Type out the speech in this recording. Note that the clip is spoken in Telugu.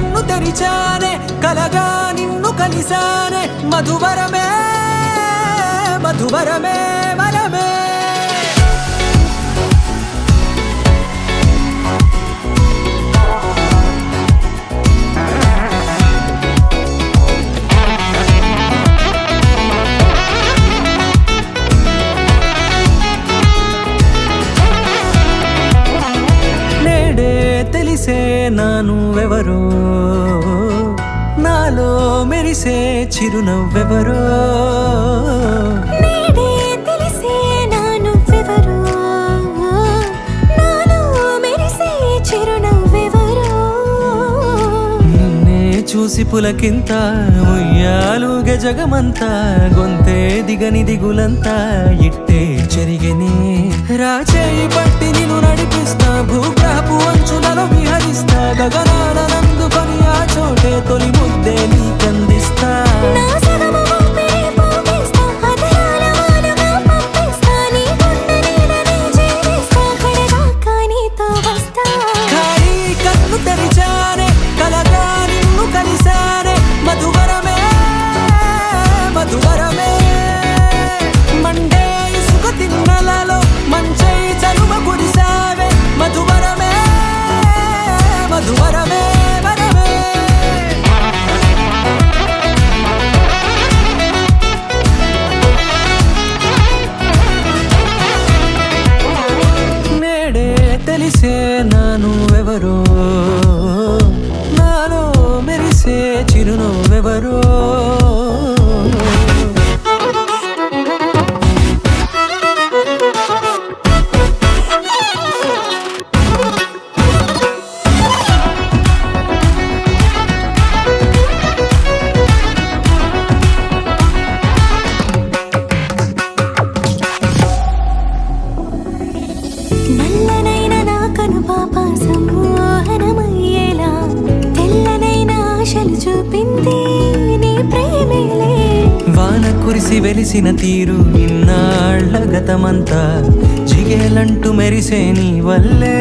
కన్ను తెరిచానే కలగా నిన్ను కలిసానే మధువరమే మధువరమే మనమే తెలిసే నానువెవరో నాలో మెరిసే చిరునవ్వెవరో నేడే తెలిసే నానువెవరో నాలో మెరిసే చిరునవ్వెవరో నిన్నే చూసి పులకింత ఉయ్యాలుగే జగమంతా గొంతే దిగని దిగులంతా ఇట్టే చెరిగెనే రాచేయి పట్టి నిన్ను నడిపిస్తా భూగ్రహపు అంచులలో విహరిస్తా గగనానందుకొని ఆ చోటే తొలి ముద్దే నీకందిస్తా నా సగము ఊపిరి పోగిస్తా అదరాల వాలుగా పంపిస్తా నీ గుండె నీడనే జీవిస్తా కడదాకా నీతో వస్తా ఖాళీ కన్ను తెరిచానే కలగా నిన్ను కలిసానే మధువరమే మధువరమే మండే ఇసుక తిన్నలలో మంచై చలువ కురిసావే మధువరమే మధువరమే వరమే నేడే తెలిసే నానువెవరో నాలో మెరిసే చిరునవ్వెవరో నల్లనైన నా కనుపాప సమ్మోహనమయ్యేలా తెల్లనైన ఆశలు చూపింది నీ ప్రేమేలే వాన కురిసి వెలిసిన తీరు ఇన్నాళ్ల గతమంతా జిగేలంటూ మెరిసే నీ వల్లే